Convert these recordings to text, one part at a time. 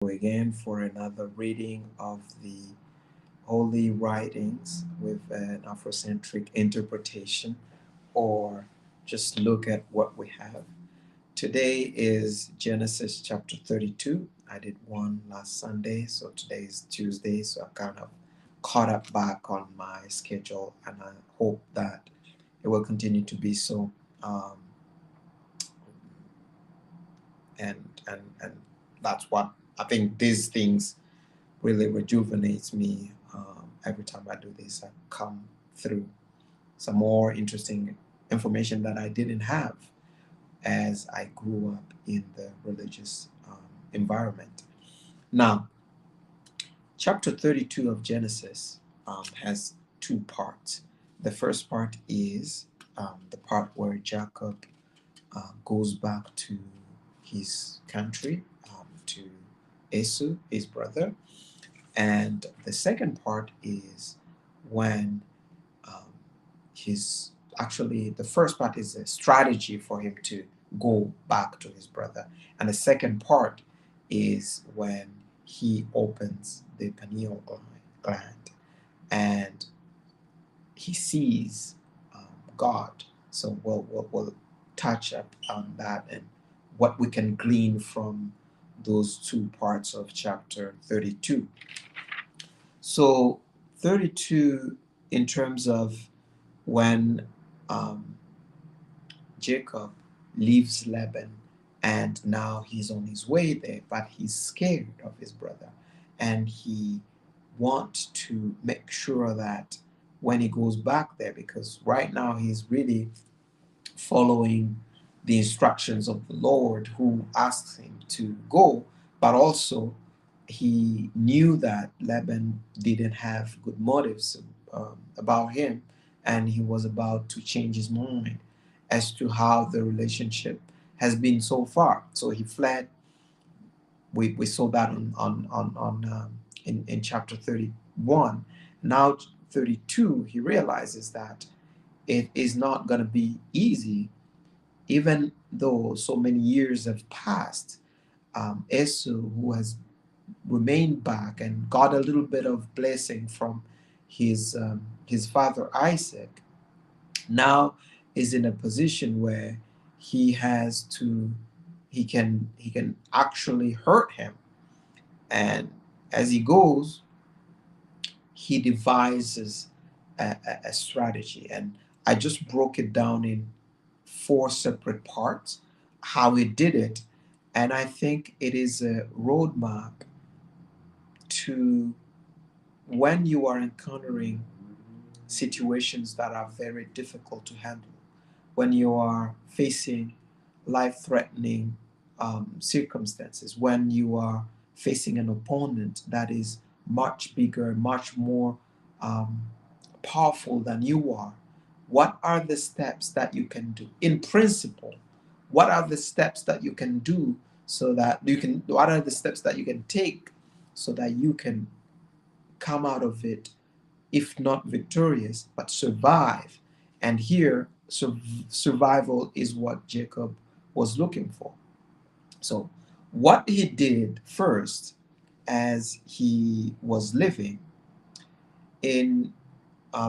Again for another reading of the Holy Writings with an Afrocentric interpretation, or just look at what we have. Today is Genesis chapter 32. I did one last Sunday, so today is Tuesday, so I kind of caught up back on my schedule, and I hope that it will continue to be so. Um, and that's what I think. These things really rejuvenates me. Every time I do this, I come through some more interesting information that I didn't have as I grew up in the religious environment. Now, chapter 32 of Genesis has two parts. The first part is the part where Jacob goes back to his country, to Esau, his brother. And the second part is when um, he's actually, the first part is a strategy for him to go back to his brother. And the second part is when he opens the pineal gland and he sees God. So we'll touch up on that and what we can glean from those two parts of chapter 32. So 32, in terms of when um, Jacob leaves Laban and now he's on his way there, but he's scared of his brother and he wants to make sure that when he goes back there, because right now he's really following the instructions of the Lord who asks him to go, but also he knew that Laban didn't have good motives about him, and he was about to change his mind as to how the relationship has been so far. So he fled. We saw that in chapter 31. Now 32, he realizes that it is not going to be easy, even though so many years have passed. Esau, who has remained back and got a little bit of blessing from his father Isaac, now is in a position where he has to he can actually hurt him. And as he goes, he devises a strategy. And I just broke it down in four separate parts, how he did it. And I think it is a roadmap to when you are encountering situations that are very difficult to handle, when you are facing life threatening circumstances, when you are facing an opponent that is much bigger, much more um, powerful than you are. What are the steps that you can do? In principle, what are the steps that you can do so that you can, what are the steps that you can take so that you can come out of it, if not victorious, but survive? And here, survival is what Jacob was looking for. So, what he did first as he was living, in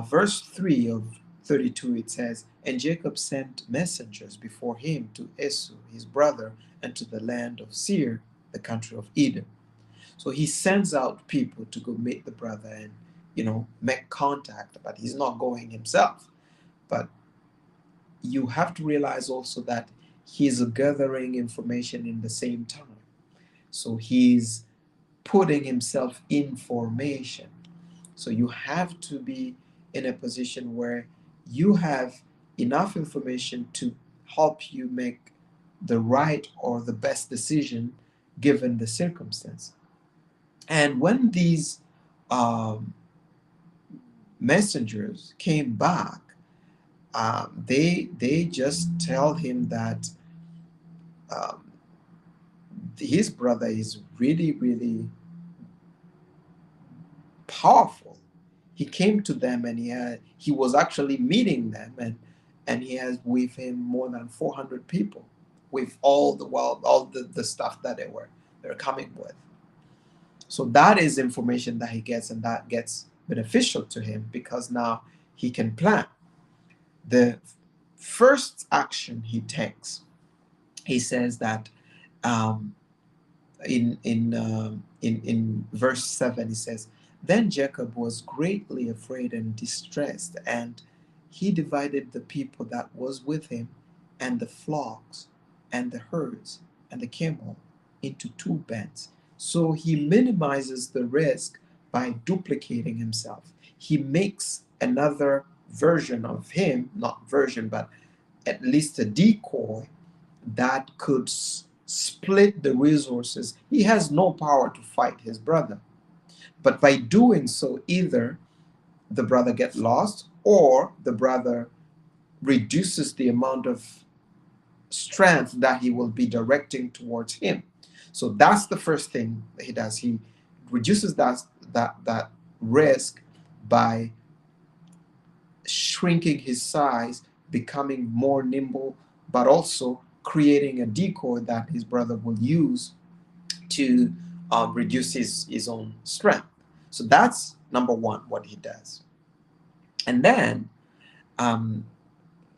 verse 3 of 32, it says, "And Jacob sent messengers before him to Esau, his brother, and to the land of Seir, the country of Edom." So he sends out people to go meet the brother and, make contact, but he's not going himself. But you have to realize also that he's gathering information in the same time. So he's putting himself in formation. So you have to be in a position where you have enough information to help you make the right or the best decision given the circumstance. And when these um, messengers came back, they just tell him that um, his brother is really, really powerful. He came to them and he was actually meeting them, and he has with him more than 400 people with all the stuff that they're coming with. So that is information that he gets, and that gets beneficial to him because now he can plan. The first action he takes, he says that um, in verse 7, he says, then Jacob was greatly afraid and distressed, and he divided the people that was with him, and the flocks, and the herds, and the camel into two bands. So he minimizes the risk by duplicating himself. He makes another version of him, not version, but at least a decoy that could split the resources. He has no power to fight his brother. But by doing so, either the brother gets lost or the brother reduces the amount of strength that he will be directing towards him. So that's the first thing that he does. He reduces that risk by shrinking his size, becoming more nimble, but also creating a decoy that his brother will use to reduce his own strength. So that's number one, what he does. And then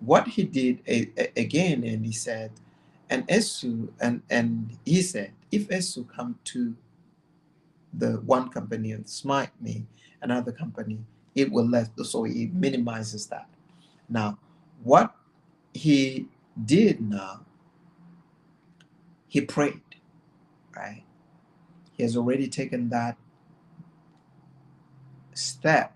what he did again, and he said, and Esau, and he said, if Esau come to the one company and smite me, another company, it will let, so he minimizes that. Now, what he did now, he prayed, right? He has already taken that step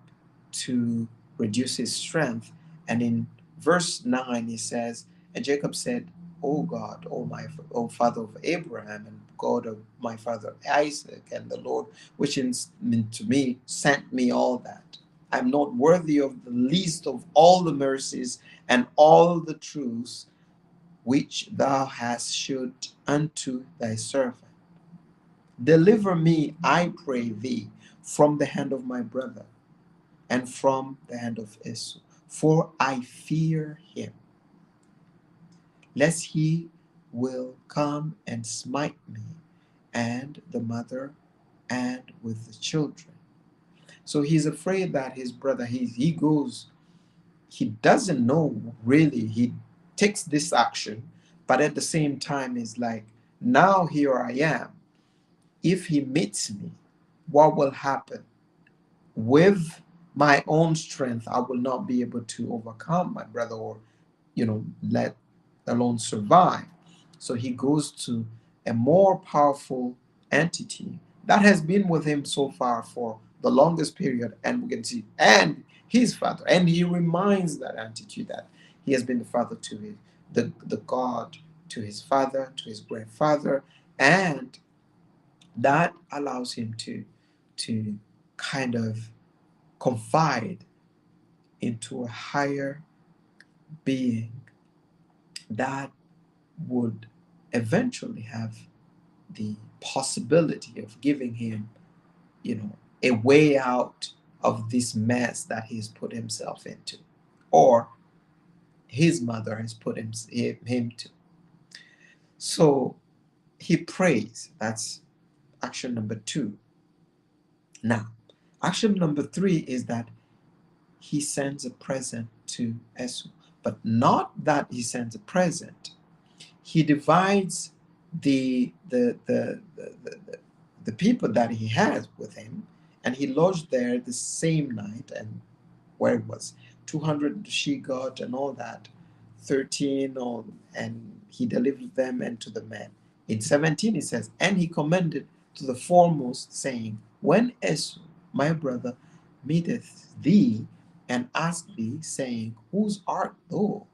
to reduce his strength. And in verse 9, he says, and Jacob said, O God, O Father of Abraham, and God of my father Isaac, and the Lord which is to me sent me all that. I'm not worthy of the least of all the mercies and all the truths which thou hast shewed unto thy servant. Deliver me, I pray thee, from the hand of my brother and from the hand of Esau, for I fear him, lest he will come and smite me and the mother and with the children. So he's afraid that his brother, he goes, he doesn't know really. He takes this action, but at the same time, he's like, now here I am. If he meets me, what will happen? With my own strength, I will not be able to overcome my brother or, let alone survive. So he goes to a more powerful entity that has been with him so far for the longest period, and we can see, and his father, and he reminds that entity that he has been the father to the God, to his father, to his grandfather, and that allows him to kind of confide into a higher being that would eventually have the possibility of giving him, a way out of this mess that he's put himself into, or his mother has put him to. So he prays. That's action number 2. Now, action number 3 is that he sends a present to Esau, but not that he sends a present. He divides the people that he has with him, and he lodged there the same night, and where it was 200 she got and all that, 13 on, and he delivered them unto the men. In 17 it says, and he commanded to the foremost, saying, when Esau my brother meeteth thee and ask thee, saying, whose art thou?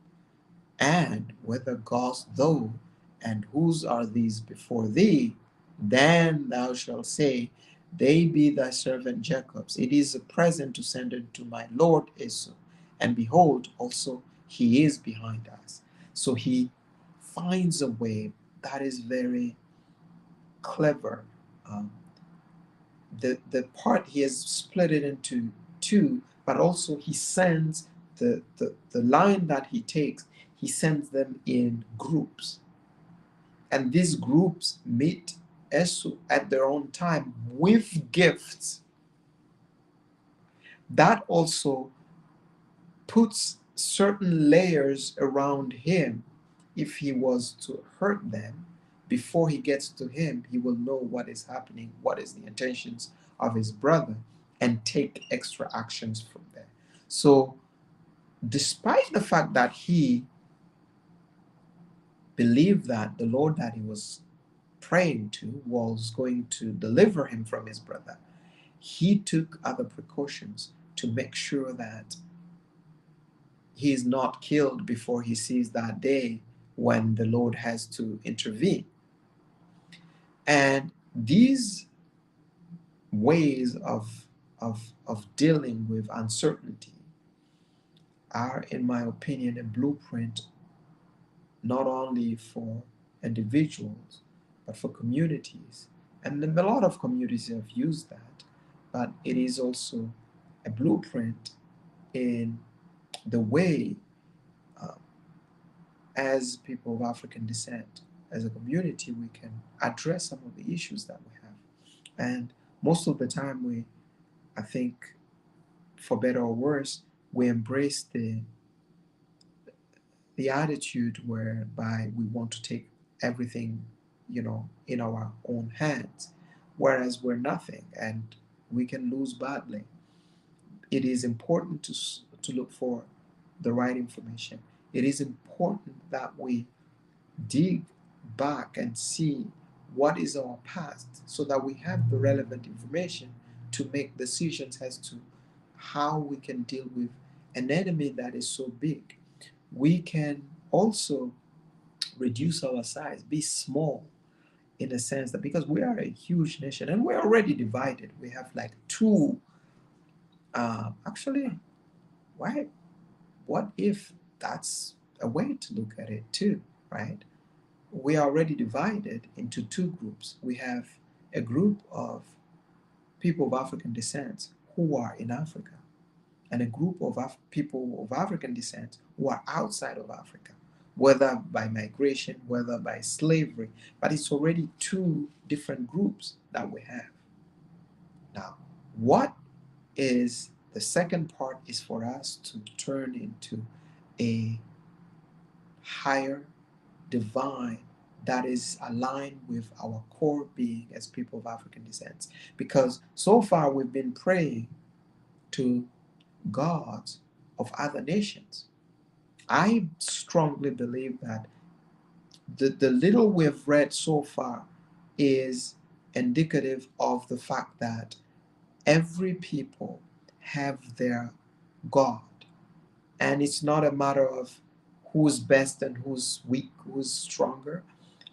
And whether goest thou, and whose are these before thee? Then thou shalt say, they be thy servant Jacob's. It is a present to send it to my lord Esau. And behold, also he is behind us. So he finds a way that is very clever. Um, the part, he has split it into two, but also he sends the line that he takes, he sends them in groups, and these groups meet Esau at their own time with gifts, that also puts certain layers around him. If he was to hurt them, before he gets to him, he will know what is happening, what is the intentions of his brother, and take extra actions from there. So, despite the fact that he believed that the Lord that he was praying to was going to deliver him from his brother, he took other precautions to make sure that he is not killed before he sees that day when the Lord has to intervene. And these ways of dealing with uncertainty are, in my opinion, a blueprint not only for individuals, but for communities. And a lot of communities have used that, but it is also a blueprint in the way, uh, as people of African descent, as a community, we can address some of the issues that we have. And most of the time, I think, for better or worse, we embrace the attitude whereby we want to take everything, in our own hands, whereas we're nothing and we can lose badly. It is important to look for the right information. It is important that we dig back and see what is our past so that we have the relevant information to make decisions as to how we can deal with an enemy that is so big. We can also reduce our size, be small, in a sense that because we are a huge nation and we're already divided, we have like two. Actually, why? What if that's a way to look at it too, right? We are already divided into two groups. We have a group of people of African descent who are in Africa, and a group of people of African descent who are outside of Africa, whether by migration, whether by slavery. But it's already two different groups that we have. Now, what is the second part is for us to turn into a higher divine that is aligned with our core being as people of African descent. Because so far we've been praying to gods of other nations. I strongly believe that the little we've read so far is indicative of the fact that every people have their God. And it's not a matter of who's best and who's weak, who's stronger,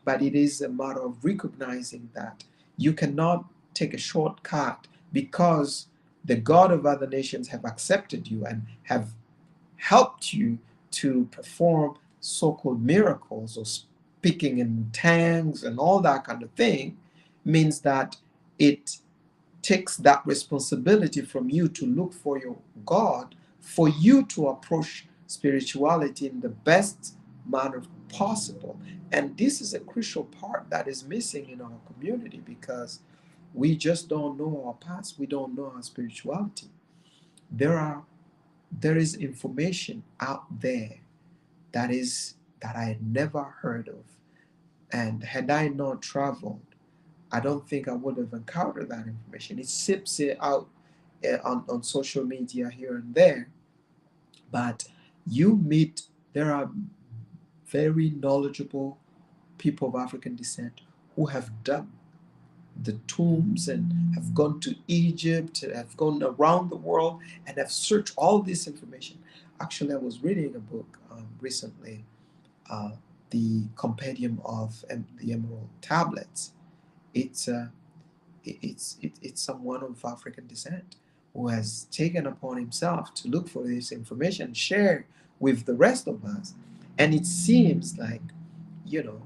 but it is a matter of recognizing that you cannot take a shortcut because the God of other nations have accepted you and have helped you to perform so-called miracles or speaking in tongues and all that kind of thing, means that it takes that responsibility from you to look for your God, for you to approach spirituality in the best manner possible. And this is a crucial part that is missing in our community because we just don't know our past, we don't know our spirituality. There is information out there that I had never heard of. And had I not traveled, I don't think I would have encountered that information. It sips it out on social media here and there, but there are very knowledgeable people of African descent who have dug the tombs and have gone to Egypt, have gone around the world and have searched all this information. Actually, I was reading a book recently, uh, the Compendium of the Emerald Tablets. It's it's someone of African descent who has taken upon himself to look for this information, share with the rest of us, and it seems like, you know,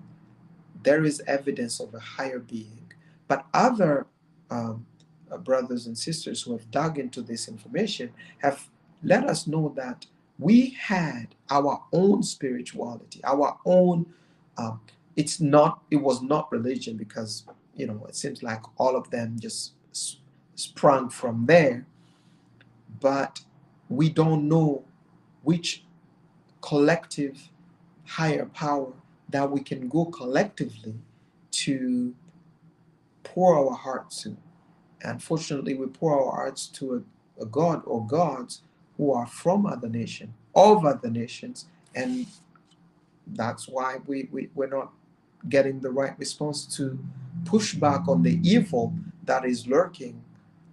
there is evidence of a higher being. But other um, brothers and sisters who have dug into this information have let us know that we had our own spirituality, our own. Um, it was not religion because it seems like all of them just sprung from there, but we don't know which collective higher power that we can go collectively to pour our hearts to. Unfortunately, we pour our hearts to a god or gods who are from other nation, of other nations, and that's why we're not getting the right response to push back on the evil that is lurking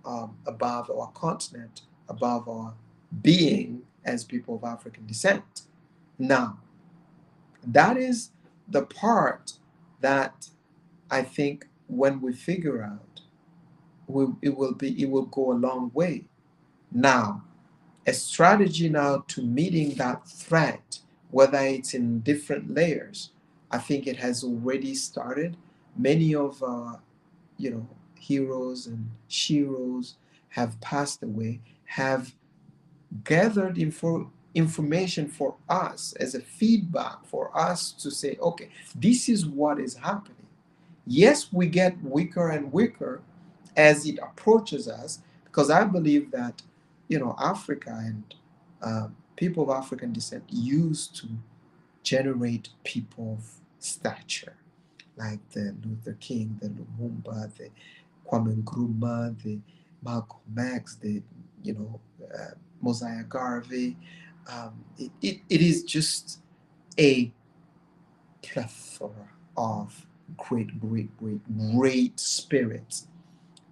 above our continent, above our being as people of African descent. Now, that is the part that I think when we figure out, it will go a long way. Now, a strategy now to meeting that threat, whether it's in different layers, I think it has already started. Many of our, heroes and sheroes have passed away, have gathered information for us as a feedback for us to say, okay, this is what is happening. Yes, we get weaker and weaker as it approaches us, because I believe that, Africa and people of African descent used to generate people of stature, like the Luther King, the Lumumba, the Kwame Nkrumah, the Malcolm X, the Mosiah Garvey. It is just a plethora of great, great, great, great spirits.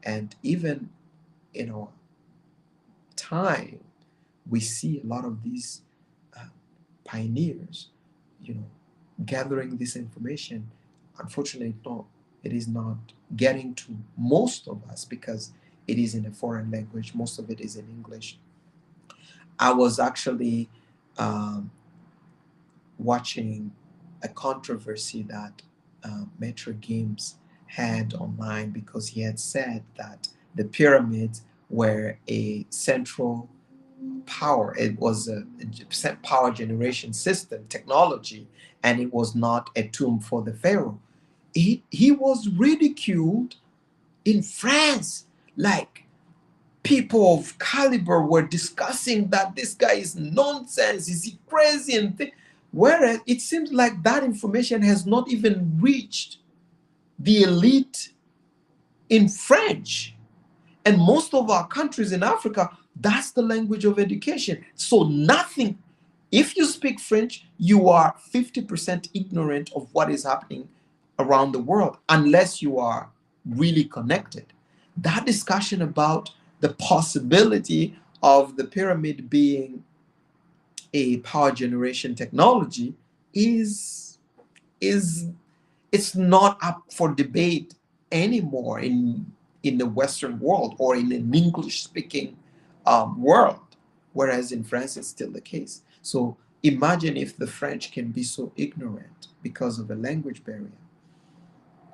And even in our time, we see a lot of these uh, pioneers, you know, gathering this information. Unfortunately, it is not getting to most of us because it is in a foreign language. Most of it is in English. I was actually um, watching a controversy that Metro Games had online because he had said that the pyramids were a central power. It was a power generation system technology, and it was not a tomb for the pharaoh. He was ridiculed in France, like people of caliber were discussing that this guy is nonsense, is he crazy, whereas it seems like that information has not even reached the elite in French. And most of our countries in Africa, that's the language of education. So nothing, if you speak French, you are 50% ignorant of what is happening around the world, unless you are really connected. That discussion about the possibility of the pyramid being a power generation technology is it's not up for debate anymore in the Western world or in an English speaking world, whereas in France it's still the case. So imagine if the French can be so ignorant because of a language barrier.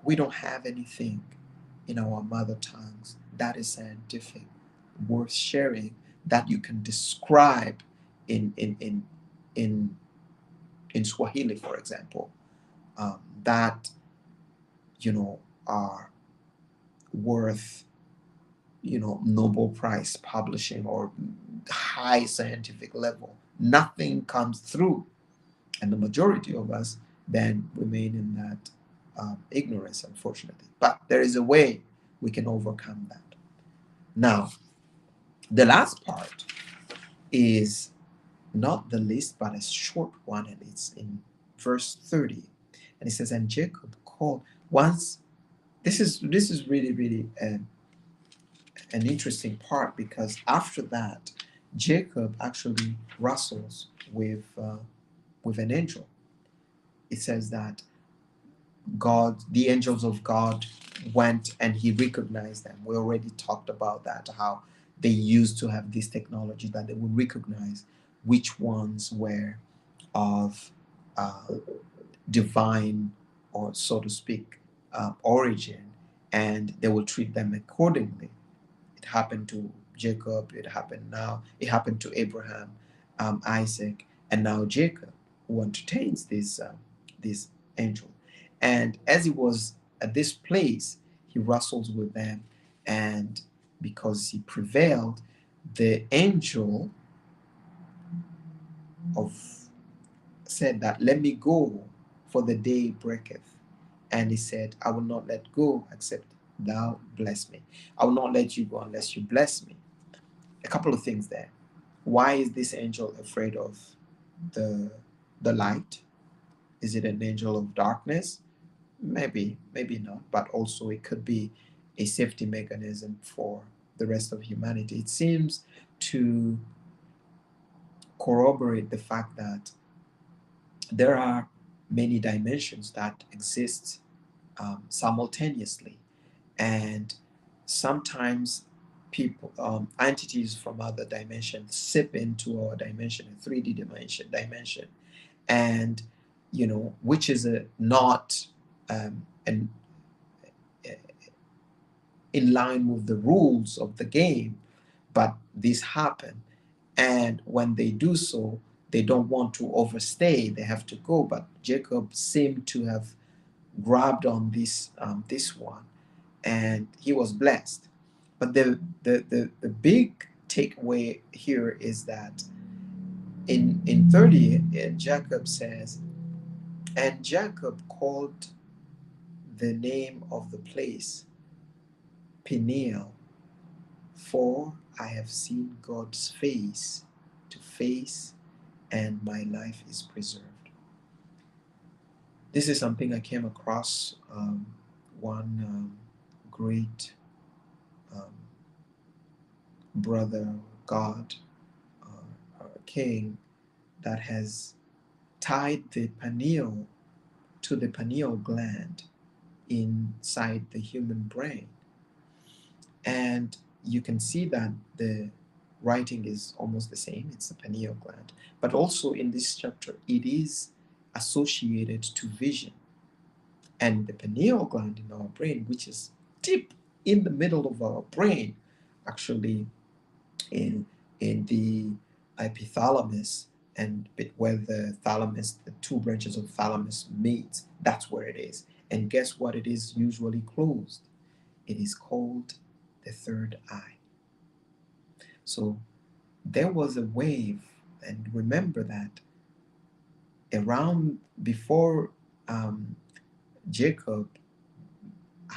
We don't have anything in our mother tongues that is scientific, worth sharing, that you can describe in in in in, in Swahili, for example, that are worth Nobel Prize publishing or high scientific level. Nothing comes through, and the majority of us then remain in that ignorance, unfortunately. But there is a way we can overcome that. Now, the last part is not the least, but a short one, and it's in verse 30. And it says, "And Jacob called once." This is really really an interesting part, because after that, Jacob actually wrestles with an angel. It says that the angels of God went and he recognized them. We already talked about that, how they used to have this technology that they would recognize which ones were of uh, divine, or so to speak, origin, and they will treat them accordingly. It happened to Jacob, it happened to Abraham, Isaac, and now Jacob, who entertains this angel. And as he was at this place, he wrestles with them, and because he prevailed, the angel of said that, let me go, for the day breaketh. And he said, I will not let go except thou bless me. I will not let you go unless you bless me. A couple of things there. Why is this angel afraid of the the light? Is it an angel of darkness? Maybe, maybe not, but also it could be a safety mechanism for the rest of humanity. It seems to corroborate the fact that there are many dimensions that exist simultaneously, and sometimes people, entities from other dimensions, sip into our dimension, a 3D dimension, and which is not an in line with the rules of the game, but these happen. And when they do so, they don't want to overstay, they have to go. But Jacob seemed to have grabbed on this one, and he was blessed. But the big takeaway here is that in 30, Jacob says, and Jacob called the name of the place Peniel, for I have seen God's face to face, and my life is preserved. This is something I came across, one great um, brother, God, king, that has tied the pineal to the pineal gland inside the human brain. And you can see that the writing is almost the same. It's the pineal gland. But also in this chapter, it is associated to vision. And the pineal gland in our brain, which is deep in the middle of our brain, actually in the hypothalamus, and where the thalamus, the two branches of thalamus meet, that's where it is. And guess what? It is usually closed. It is called the third eye. So there was a wave, and remember that around before Jacob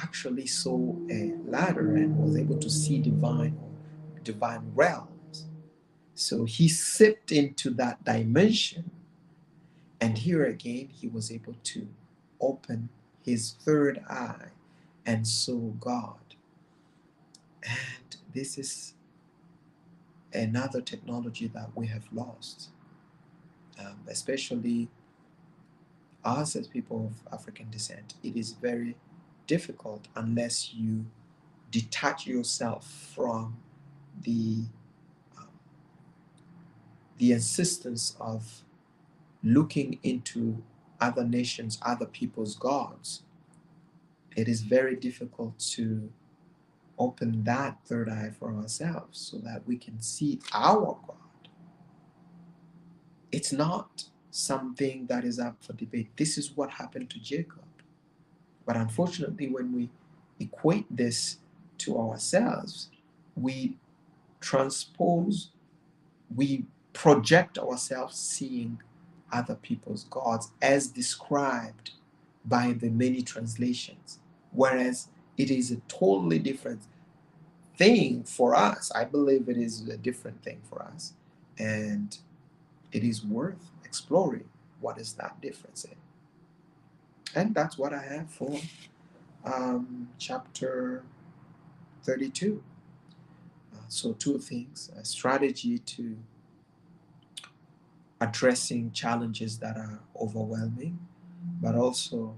actually saw a ladder and was able to see divine realms. So he sipped into that dimension, and here again he was able to open his third eye and saw God. And this is another technology that we have lost, especially us as people of African descent. It is very difficult unless you detach yourself from the um, the insistence of looking into other nations, other people's gods. It is very difficult to open that third eye for ourselves so that we can see our God. It's not something that is up for debate. This is what happened to Jacob. But unfortunately, when we equate this to ourselves, we transpose, we project ourselves seeing other people's gods as described by the many translations, whereas it is a totally different thing for us. I believe it is a different thing for us, and it is worth exploring what is that difference in. And that's what I have for chapter 32. So two things: a strategy to addressing challenges that are overwhelming, but also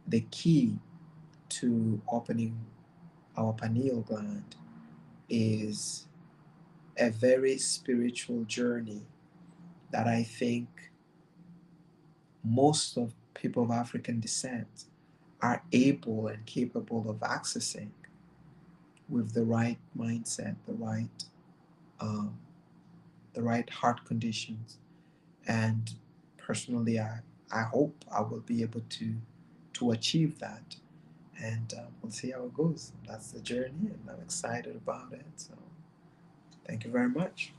the key to opening our pineal gland is a very spiritual journey that I think most of people of African descent are able and capable of accessing with the right mindset, um, the right heart conditions. And personally, I hope I will be able to achieve that. and we'll see how it goes. That's the journey, and I'm excited about it. So thank you very much.